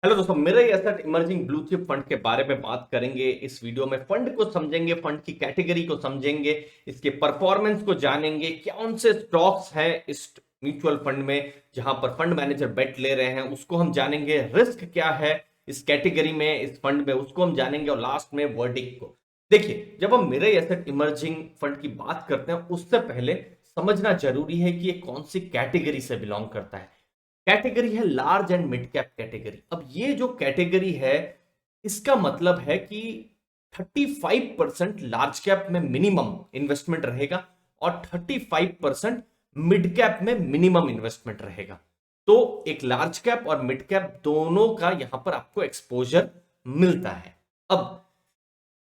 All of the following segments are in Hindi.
हेलो दोस्तों, मेरे asset emerging blue chip fund के बारे में बात करेंगे इस वीडियो में। फंड को समझेंगे, फंड की कैटेगरी को समझेंगे, इसके परफॉर्मेंस को जानेंगे, कौन से स्टॉक्स हैं इस म्यूचुअल फंड में जहां पर फंड मैनेजर बेट ले रहे हैं उसको हम जानेंगे, रिस्क क्या है इस कैटेगरी में, इस फंड में उसको हम जानेंगे, और लास्ट में वर्डिक्ट को। देखिए, जब हम मेरे एसेट इमर्जिंग फंड की बात करते हैं उससे पहले समझना जरूरी है कि ये कौन सी कैटेगरी से बिलोंग करता है। कैटेगरी है large and mid cap category. अब ये जो कैटेगरी है इसका मतलब है कि 35% लार्ज कैप में मिनिमम इन्वेस्टमेंट रहेगा और 35% मिड कैप में मिनिमम इन्वेस्टमेंट रहेगा। तो एक लार्ज कैप और मिड कैप दोनों का यहां पर आपको एक्सपोजर मिलता है। अब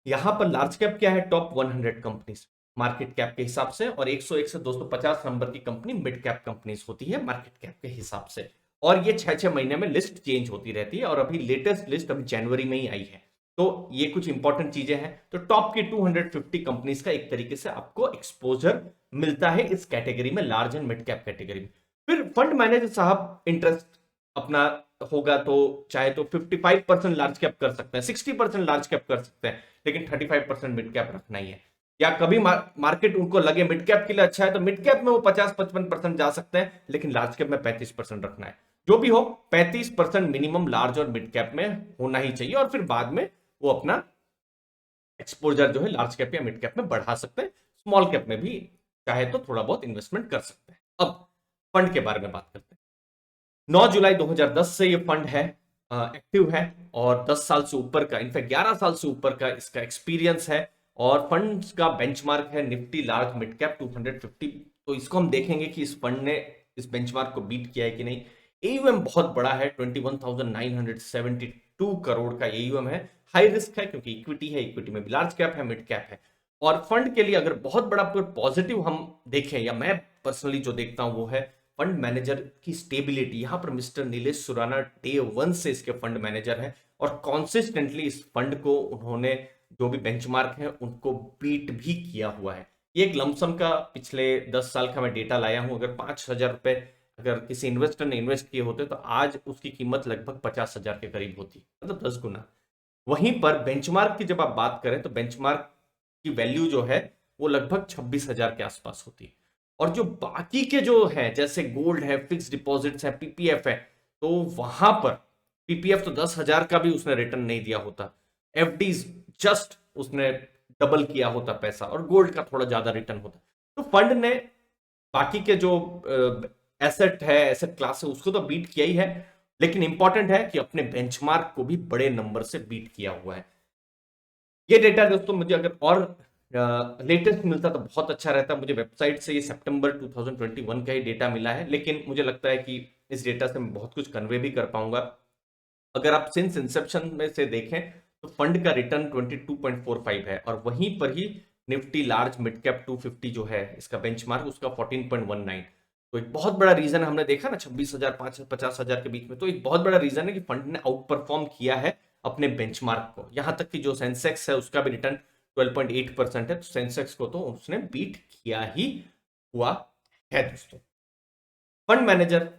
यहां पर लार्ज कैप क्या है, टॉप 100 कंपनीज मार्केट कैप के हिसाब से, और 101 से 250 नंबर की कंपनी मिड कैप कंपनीज होती है मार्केट कैप के हिसाब से। और ये 6-6 महीने में लिस्ट चेंज होती रहती है, और अभी लेटेस्ट लिस्ट अभी जनवरी में ही आई है। तो ये कुछ इंपॉर्टेंट चीजें हैं। तो टॉप की 250 कंपनीज का एक तरीके से आपको एक्सपोजर मिलता है इस कैटेगरी में, large and mid cap category में। फिर फंड मैनेजर साहब इंटरेस्ट अपना होगा तो चाहे तो 55% लार्ज कैप कर सकते हैं, 60% लार्ज कैप कर सकते हैं, लेकिन 35% मिड कैप रखना ही है। या कभी मार्केट उनको लगे मिड कैप के लिए अच्छा है तो मिड कैप में वो 50-55% जा सकते हैं, लेकिन लार्ज कैप में 35% रखना है। जो भी हो, 35% मिनिमम लार्ज और मिड कैप में होना ही चाहिए, और फिर बाद में वो अपना एक्सपोजर जो है लार्ज कैप या मिड कैप में बढ़ा सकते हैं। स्मॉल कैप में भी चाहे तो थोड़ा बहुत इन्वेस्टमेंट कर सकते हैं। अब फंड के बारे में बात करते हैं। 9 जुलाई 2010 से ये फंड है, एक्टिव है, और 10 साल से ऊपर का, इनफैक्ट 11 साल से ऊपर का इसका एक्सपीरियंस है। और फंड्स का बेंचमार्क है निफ्टी लार्ज मिड कैप 250। तो इसको हम देखेंगे कि इस फंड ने इस बेंचमार्क को बीट किया है कि नहीं। एयूएम बहुत बड़ा है, 21,972 करोड़ का एयूएम है। हाई रिस्क है क्योंकि इक्विटी है, इक्विटी में भी लार्ज कैप है, मिड कैप है। और फंड के लिए अगर बहुत बड़ा पॉजिटिव हम देखें, या मैं पर्सनली जो देखता हूं वो है फंड मैनेजर की स्टेबिलिटी। यहां पर मिस्टर नीलेश सुराना डे 1 से इसके फंड मैनेजर हैं, और कॉन्सिस्टेंटली इस फंड को उन्होंने जो भी बेंचमार्क है उनको बीट भी किया हुआ है। ये एक लमसम का पिछले 10 साल का मैं डेटा लाया हूं। अगर 5,000 रुपए अगर किसी इन्वेस्टर ने इन्वेस्ट किए होते तो आज उसकी कीमत लगभग 50,000 के करीब होती, मतलब 10 गुना। वहीं पर बेंचमार्क की जब आप बात करें तो बेंचमार्क की वैल्यू जो है वो लगभग 26,000 के आसपास होती है। और जो बाकी के जो है जैसे गोल्ड है, फिक्स डिपॉजिट्स है, पीपीएफ है, तो वहां पर पीपीएफ तो 10,000 का भी उसने रिटर्न नहीं दिया होता। एफडीज जस्ट उसने डबल किया होता पैसा, और गोल्ड का थोड़ा ज्यादा रिटर्न होता। तो फंड ने बाकी के जो एसेट है, एसेट क्लास है, उसको तो बीट किया ही है, लेकिन इंपॉर्टेंट है कि अपने बेंचमार्क को भी बड़े नंबर से बीट किया हुआ है। ये डेटा दोस्तों मुझे अगर और लेटेस्ट मिलता तो बहुत अच्छा रहता। मुझे वेबसाइट से ये सितंबर 2021 का ही डेटा मिला है, लेकिन मुझे लगता है कि इस डेटा से मैं बहुत कुछ कन्वे भी कर पाऊंगा। अगर आप सिंस इंसेप्शन में से देखें तो फंड का रिटर्न 22.45 है, और वहीं पर ही निफ्टी लार्ज मिड कैप 250 जो है इसका बेंचमार्क, उसका 14.19। तो एक बहुत बड़ा रीजन हमने देखा ना 26,000 50,000 के बीच में, तो एक बहुत बड़ा रीजन है कि फंड ने आउट परफॉर्म किया है अपने बेंचमार्क को। यहां तक कि जो सेंसेक्स है उसका भी रिटर्न 12.8% है, तो सेंसेक्स को तो उसने बीट किया ही हुआ है दोस्तों। फंड मैनेजर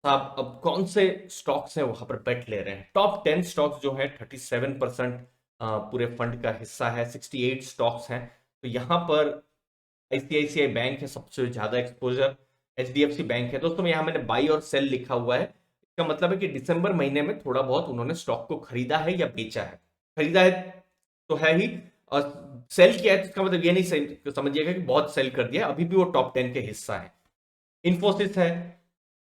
साहब अब कौन से स्टॉक्स हैं वहां पर बेट ले रहे हैं। टॉप 10 स्टॉक्स जो है 37% पूरे फंड का हिस्सा है, 68 स्टॉक्स हैं। तो यहां पर आईसीआईसीआई बैंक है सबसे ज्यादा एक्सपोजर, एचडीएफसी बैंक है दोस्तों। यहां मैंने बाई और सेल लिखा हुआ है, इसका मतलब है कि दिसंबर महीने में थोड़ा बहुत उन्होंने स्टॉक को खरीदा है या बेचा है। खरीदा है तो है ही, और सेल किया है तो इसका मतलब ये नहीं समझिएगा कि बहुत सेल कर दिया, अभी भी वो टॉप 10 के हिस्सा है। इन्फोसिस है,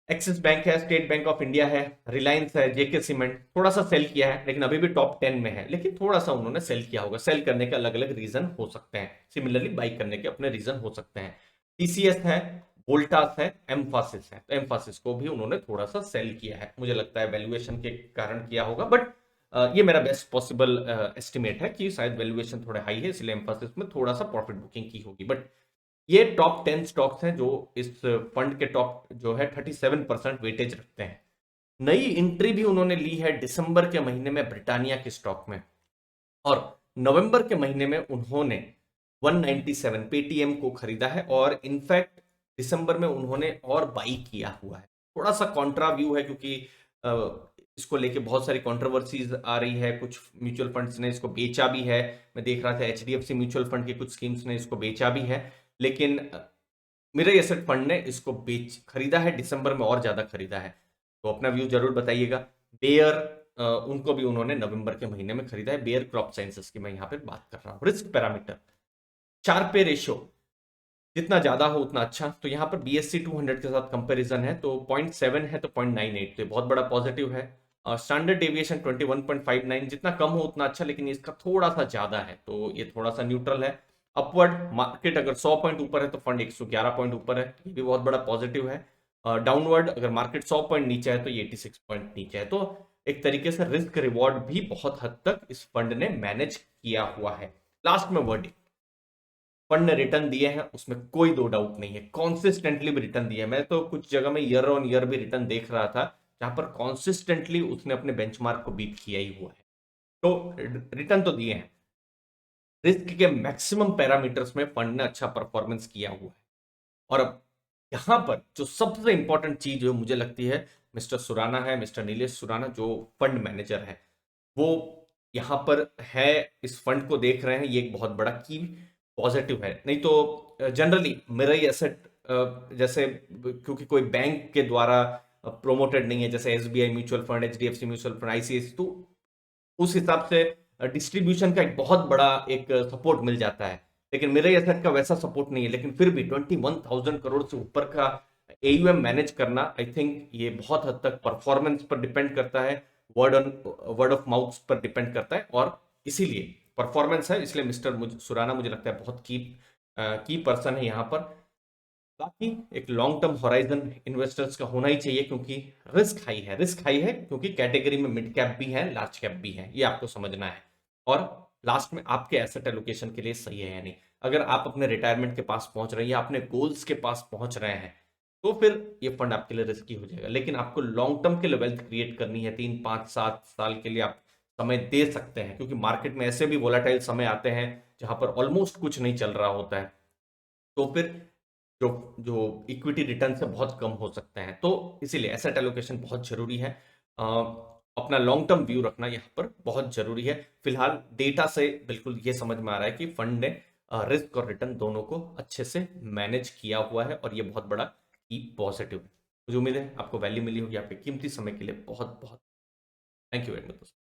एक्सिस बैंक है, स्टेट बैंक ऑफ इंडिया है, रिलायंस है, जेके सीमेंट, थोड़ा सा सेल किया है लेकिन अभी भी टॉप 10 में है, लेकिन थोड़ा सा उन्होंने सेल किया होगा। सेल करने के अलग अलग रीजन हो सकते हैं, सिमिलरली बाई करने के अपने रीजन हो सकते हैं। टीसीएस है, वोल्टास है, एम्फासिस है, तो एम्फासिस को भी उन्होंने थोड़ा सा सेल किया है, मुझे लगता है वैल्यूएशन के कारण किया होगा। बट ये मेरा बेस्ट पॉसिबल एस्टिमेट है कि शायद वैल्यूएशन थोड़ा हाई है इसलिए एम्फासिस में थोड़ा सा प्रॉफिट बुकिंग की होगी। बट ये टॉप 10 स्टॉक्स हैं जो इस फंड के टॉप जो है 37% वेटेज रखते हैं। नई एंट्री भी उन्होंने ली है दिसंबर के महीने में ब्रिटानिया के स्टॉक में, और नवंबर के महीने में उन्होंने 197 पेटीएम को खरीदा है, और इनफैक्ट दिसंबर में उन्होंने और बाई किया हुआ है। थोड़ा सा कॉन्ट्रा व्यू है क्योंकि इसको लेके बहुत सारी कंट्रोवर्सीज आ रही है, कुछ म्यूचुअल फंड्स ने इसको बेचा भी है। मैं देख रहा था एचडीएफसी म्यूचुअल फंड के कुछ स्कीम्स ने इसको बेचा भी है, लेकिन मिरर एसेट फंड ने इसको बेच खरीदा है, दिसंबर में और ज्यादा खरीदा है। तो अपना व्यू जरूर बताइएगा। बेयर उनको भी उन्होंने नवंबर के महीने में खरीदा है, बेयर क्रॉप साइंसेस की मैं यहाँ पे बात कर रहा हूँ। रिस्क पैरामीटर, 4 पे रेशियो जितना ज्यादा हो उतना अच्छा। तो यहाँ पर BSE 200 के साथ कंपैरिजन है तो 0.7 है तो 0.98, तो बहुत बड़ा पॉजिटिव है। स्टैंडर्ड डेविएशन 21.59, जितना कम हो उतना अच्छा, लेकिन इसका थोड़ा सा ज्यादा है तो ये थोड़ा सा न्यूट्रल है। अपवर्ड मार्केट अगर 100 पॉइंट ऊपर है तो फंड 111 पॉइंट ऊपर है, ये भी बहुत बड़ा पॉजिटिव है। डाउनवर्ड अगर मार्केट 100 पॉइंट नीचे है तो ये 86 पॉइंट नीचे है। तो एक तरीके से रिस्क रिवॉर्ड भी बहुत हद तक इस फंड ने मैनेज किया हुआ है। लास्ट में वर्डिक्ट, फंड ने रिटर्न दिए हैं उसमें कोई दो डाउट नहीं है, कॉन्सिस्टेंटली भी रिटर्न दिया है। मैं तो कुछ जगह में ईयर ऑन ईयर भी रिटर्न देख रहा था जहां पर कॉन्सिस्टेंटली उसने अपने बेंचमार्क को बीट किया ही हुआ है। तो रिटर्न तो दिए हैं। रिस्क के मैक्सिमम पैरामीटर्स में फंड ने अच्छा परफॉर्मेंस किया हुआ है। और अब यहां पर जो सबसे इंपॉर्टेंट चीज जो मुझे लगती है, मिस्टर सुराना है, मिस्टर नीलेश सुराना जो फंड मैनेजर है, वो यहां पर है, इस फंड को देख रहे हैं, ये एक बहुत बड़ा की पॉजिटिव है। नहीं तो जनरली मेरा ही एसेट जैसे, क्योंकि कोई बैंक के द्वारा प्रोमोटेड नहीं है, जैसे SBI mutual fund, HDFC mutual fund, ICIC, तो उस हिसाब से डिस्ट्रीब्यूशन का एक बहुत बड़ा एक सपोर्ट मिल जाता है। लेकिन मेरे एसेट का वैसा सपोर्ट नहीं है, लेकिन फिर भी 21,000 करोड़ से ऊपर का एयूएम मैनेज करना, आई थिंक ये बहुत हद तक परफॉर्मेंस पर डिपेंड करता है, वर्ड ऑफ माउथ पर डिपेंड करता है। और इसीलिए परफॉर्मेंस है, इसलिए मिस्टर सुराना मुझे लगता है बहुत की पर्सन है यहाँ पर। बाकी एक लॉन्ग टर्म होराइजन इन्वेस्टर्स का होना ही चाहिए, क्योंकि रिस्क हाई है क्योंकि कैटेगरी में मिड कैप भी है, लार्ज कैप भी है, ये आपको समझना है। और लास्ट में आपके एसेट एलोकेशन के लिए सही है या नहीं। अगर आप अपने रिटायरमेंट के पास पहुंच रहे हैं या अपने गोल्स के पास पहुंच रहे हैं तो फिर ये फंड आपके लिए रिस्की हो जाएगा। लेकिन आपको लॉन्ग टर्म के लिए वेल्थ क्रिएट करनी है, 3 5 7 साल के लिए आप समय दे सकते हैं, क्योंकि मार्केट में ऐसे भी वोलाटाइल समय आते हैं जहां पर ऑलमोस्ट कुछ नहीं चल रहा होता है। तो फिर जो जो इक्विटी रिटर्न से बहुत कम हो सकते हैं। तो इसीलिए एसेट एलोकेशन बहुत जरूरी है। अ, अपना लॉन्ग टर्म व्यू रखना यहाँ पर बहुत जरूरी है। फिलहाल डेटा से बिल्कुल ये समझ में आ रहा है कि फंड ने रिस्क और रिटर्न दोनों को अच्छे से मैनेज किया हुआ है, और ये बहुत बड़ा की पॉजिटिव है। मुझे उम्मीद है आपको वैल्यू मिली होगी। आपके कीमती समय के लिए बहुत बहुत थैंक यू वेरी मच।